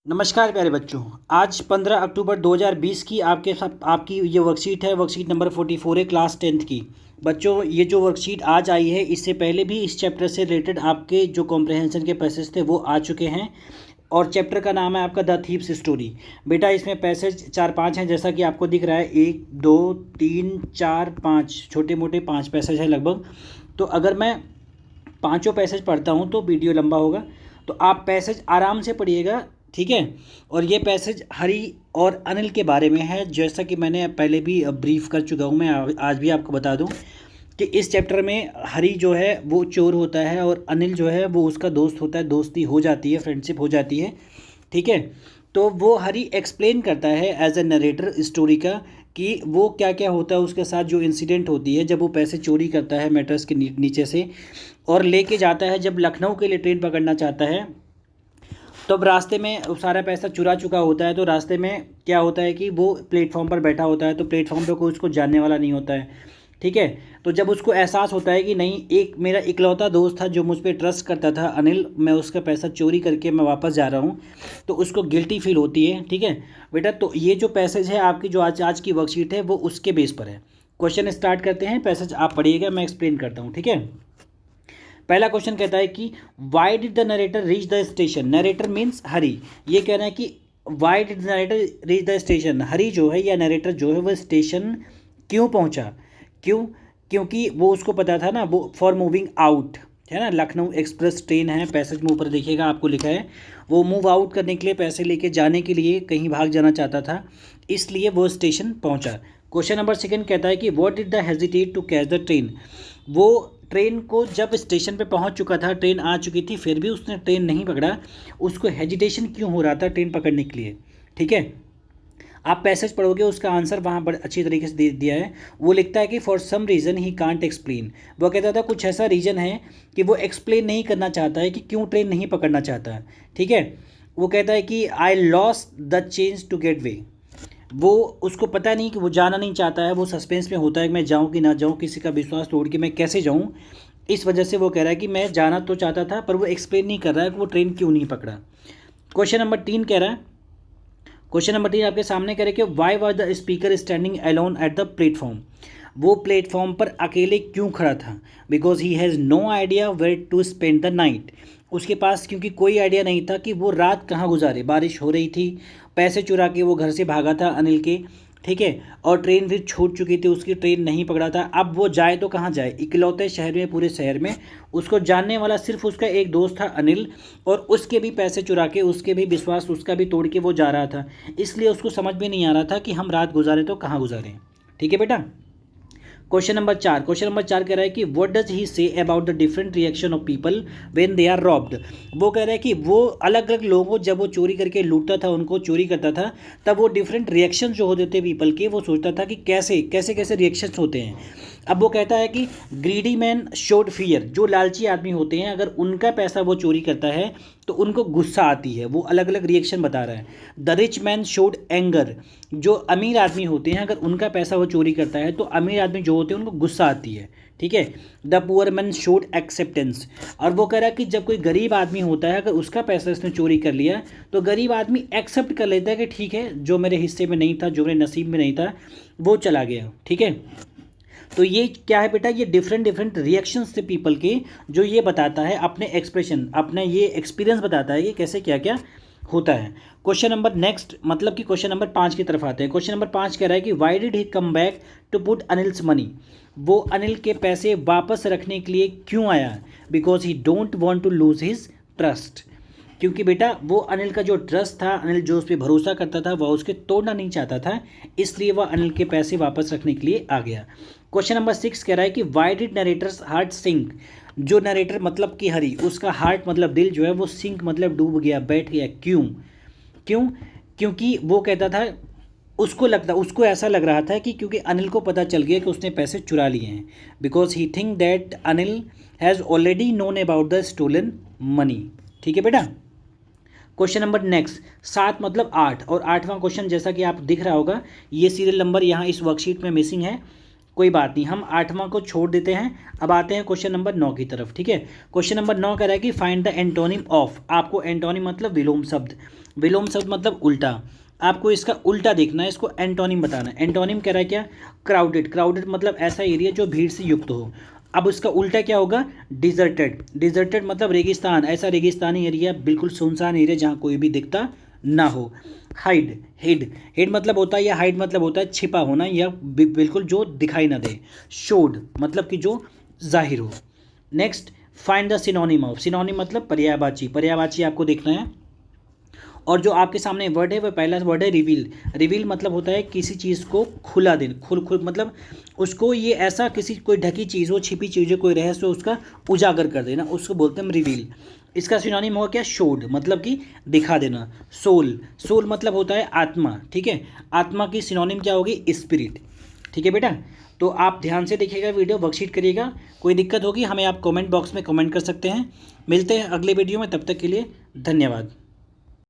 नमस्कार प्यारे बच्चों। आज 15 अक्टूबर 2020 की आपके साथ आपकी ये वर्कशीट है। वर्कशीट नंबर 44 है क्लास 10th की। बच्चों, ये जो वर्कशीट आज आई है, इससे पहले भी इस चैप्टर से रिलेटेड आपके जो कॉम्प्रहेंशन के पैसेज थे वो आ चुके हैं। और चैप्टर का नाम है आपका द थीव्स स्टोरी। बेटा, इसमें पैसेज 4-5 हैं, जैसा कि आपको दिख रहा है। 1 2 3 4 5 छोटे मोटे 5 पैसेज हैं लगभग। तो अगर मैं पांचों पैसेज पढ़ता हूँ तो वीडियो लंबा होगा, तो आप पैसेज आराम से पढ़िएगा, ठीक है। और ये पैसेज हरी और अनिल के बारे में है, जैसा कि मैंने पहले भी ब्रीफ कर चुका हूँ। मैं आज भी आपको बता दूँ कि इस चैप्टर में हरी जो है वो चोर होता है और अनिल जो है वो उसका दोस्त होता है। दोस्ती हो जाती है, फ्रेंडशिप हो जाती है, ठीक है। तो वो हरी एक्सप्लेन करता है एज ए नरेटर स्टोरी का कि वो क्या क्या होता है उसके साथ, जो इंसिडेंट होती है जब वो पैसे चोरी करता है मैट्रेस के नीचे से और लेके जाता है। जब लखनऊ के लिए ट्रेन पकड़ना चाहता है, तो अब रास्ते में वो सारा पैसा चुरा चुका होता है। तो रास्ते में क्या होता है कि वो प्लेटफॉर्म पर बैठा होता है, तो प्लेटफॉर्म पे कोई उसको जानने वाला नहीं होता है, ठीक है। तो जब उसको एहसास होता है कि नहीं, एक मेरा इकलौता दोस्त था जो मुझ पर ट्रस्ट करता था, अनिल, मैं उसका पैसा चोरी करके मैं वापस जा रहा हूँ, तो उसको गिल्टी फील होती है, ठीक है बेटा। तो ये जो पैसेज है आपकी, जो आज की वर्कशीट है, वो उसके बेस पर है। क्वेश्चन स्टार्ट करते हैं। पैसेज आप पढ़िएगा, मैं एक्सप्लेन करता हूँ, ठीक है। पहला क्वेश्चन कहता है कि why did the narrator reach the station. Narrator means Hari. ये कहना है कि why did the narrator reach the station. Hari जो है या नरेटर जो है वह स्टेशन क्यों पहुंचा। क्यों? क्योंकि वो उसको पता था ना, वो फॉर मूविंग आउट है ना। लखनऊ एक्सप्रेस ट्रेन है, पैसेज में ऊपर देखिएगा आपको लिखा है। वो मूव आउट करने के लिए, पैसे लेके जाने के लिए, कहीं भाग जाना चाहता था, इसलिए वो स्टेशन पहुंचा। क्वेश्चन नंबर सेकंड कहता है कि what did the hesitate to catch the train. वो ट्रेन को जब स्टेशन पे पहुंच चुका था, ट्रेन आ चुकी थी, फिर भी उसने ट्रेन नहीं पकड़ा। उसको हेजिटेशन क्यों हो रहा था ट्रेन पकड़ने के लिए, ठीक है। आप पैसेज पढ़ोगे, उसका आंसर वहाँ बड़े अच्छी तरीके से दे दिया है। वो लिखता है कि for some reason he can't explain. वो कहता था कुछ ऐसा रीज़न है कि वो एक्सप्लेन नहीं करना चाहता है कि क्यों ट्रेन नहीं पकड़ना चाहता है, ठीक है। वो कहता है कि I lost the change to get way. वो उसको पता नहीं कि वो जाना नहीं चाहता है, वो सस्पेंस में होता है कि मैं जाऊँ कि ना जाऊँ, किसी का विश्वास तोड़ के मैं कैसे जाऊँ। इस वजह से वो कह रहा है कि मैं जाना तो चाहता था, पर वो एक्सप्लेन नहीं कर रहा है कि वो ट्रेन क्यों नहीं पकड़ा। क्वेश्चन नंबर 3 कह रहा है, क्वेश्चन नंबर 3 आपके सामने कह रहे कि why was the speaker standing alone at the platform. वो प्लेटफॉर्म पर अकेले क्यों खड़ा था। Because he has no idea where to spend the night. उसके पास क्योंकि कोई आइडिया नहीं था कि वो रात कहाँ गुजारे। बारिश हो रही थी, पैसे चुरा के वो घर से भागा था अनिल के, ठीक है। और ट्रेन फिर छूट चुकी थी उसकी, ट्रेन नहीं पकड़ा था। अब वो जाए तो कहाँ जाए, इकलौते शहर में, पूरे शहर में उसको जानने वाला सिर्फ उसका एक दोस्त था अनिल, और उसके भी पैसे चुरा के, उसके भी विश्वास उसका भी तोड़ के वो जा रहा था। इसलिए उसको समझ में नहीं आ रहा था कि हम रात गुजारे तो कहाँ गुजारें, ठीक है बेटा। क्वेश्चन नंबर 4 कह रहा है कि what does he say about the different reaction of people when they are robbed. वो कह रहा है कि वो अलग अलग लोगों को जब वो चोरी करके लूटता था, उनको चोरी करता था, तब वो डिफरेंट रिएक्शन जो होते थे पीपल के, वो सोचता था कि कैसे कैसे कैसे रिएक्शंस होते हैं। अब वो कहता है कि ग्रीडी मैन शोड फियर। जो लालची आदमी होते हैं, अगर उनका पैसा वो चोरी करता है तो उनको गुस्सा आती है। वो अलग अलग रिएक्शन बता रहा है। The rich man showed anger. जो अमीर आदमी होते हैं, अगर उनका पैसा वो चोरी करता है तो अमीर आदमी जो होते हैं उनको गुस्सा आती है, ठीक है। The poor man showed acceptance. और वो कह रहा है कि जब कोई गरीब आदमी होता है, अगर उसका पैसा इसने चोरी कर लिया, तो गरीब आदमी एक्सेप्ट कर लेता है कि ठीक है, जो मेरे हिस्से में नहीं था, जो मेरे नसीब में नहीं था, वो चला गया, ठीक है। तो ये क्या है बेटा, ये डिफरेंट डिफरेंट रिएक्शंस थे पीपल के, जो ये बताता है अपने एक्सप्रेशन, अपने ये एक्सपीरियंस बताता है कि कैसे क्या क्या होता है। क्वेश्चन नंबर नेक्स्ट, मतलब कि क्वेश्चन नंबर 5 की तरफ आते हैं। क्वेश्चन नंबर 5 कह रहा है कि why did he come back to put Anil's money. वो अनिल के पैसे वापस रखने के लिए क्यों आया। Because he don't want to lose his trust. क्योंकि बेटा वो अनिल का जो ट्रस्ट था, अनिल जो उस पर भरोसा करता था, वह उसके तोड़ना नहीं चाहता था, इसलिए वह अनिल के पैसे वापस रखने के लिए आ गया। क्वेश्चन नंबर 6 कह रहा है कि why did narrator's heart sink. जो नरेटर मतलब कि हरी, उसका हार्ट मतलब दिल जो है वो सिंक मतलब डूब गया, बैठ गया। क्यों? क्यों? क्योंकि वो कहता था, उसको ऐसा लग रहा था कि क्योंकि अनिल को पता चल गया कि उसने पैसे चुरा लिए हैं। Because he think that Anil has already known about the stolen money, ठीक है बेटा। क्वेश्चन नंबर नेक्स्ट, 7 मतलब 8, और 8वां क्वेश्चन जैसा कि आप दिख रहा होगा, ये सीरियल नंबर यहाँ इस वर्कशीट में मिसिंग है। कोई बात नहीं, हम 8वां को छोड़ देते हैं। अब आते हैं क्वेश्चन नंबर 9 की तरफ, ठीक है। क्वेश्चन नंबर 9 कह रहा है कि फाइंड द एंटोनिम ऑफ। आपको एंटोनिम मतलब विलोम शब्द, विलोम शब्द मतलब उल्टा, आपको इसका उल्टा देखना है, इसको एंटोनिम बताना है। एंटोनिम कह रहा है क्या, क्राउडेड। क्राउडेड मतलब ऐसा एरिया जो भीड़ से युक्त हो। अब उसका उल्टा क्या होगा, डिजर्टेड। डिजर्टेड मतलब रेगिस्तान, ऐसा रेगिस्तानी एरिया, बिल्कुल सुनसान एरिया जहाँ कोई भी दिखता ना हो। हाइड, हिड, हिड मतलब होता है, या हाइड मतलब होता है छिपा होना, या बिल्कुल जो दिखाई ना दे। शोड मतलब कि जो जाहिर हो। Next, find the synonym of. Synonym मतलब पर्यायवाची, पर्यायवाची आपको देखना है। और जो आपके सामने वर्ड है वह पहला वर्ड है रिवील। रिवील मतलब होता है किसी चीज़ को खुला देना, खुल खुल मतलब उसको, ये ऐसा किसी कोई ढकी चीज़ हो, छिपी चीज़ हो, कोई रहस्य हो, उसका उजागर कर देना, उसको बोलते हैं रिवील। इसका सिनोनिम होगा क्या, शोड मतलब कि दिखा देना। सोल, सोल मतलब होता है आत्मा, ठीक है। आत्मा की सिनोनिम क्या होगी, स्पिरिट। ठीक है बेटा, तो आप ध्यान से देखिएगा वीडियो, वर्कशीट करिएगा। कोई दिक्कत होगी हमें आप कमेंट बॉक्स में कमेंट कर सकते हैं। मिलते हैं अगले वीडियो में, तब तक के लिए धन्यवाद।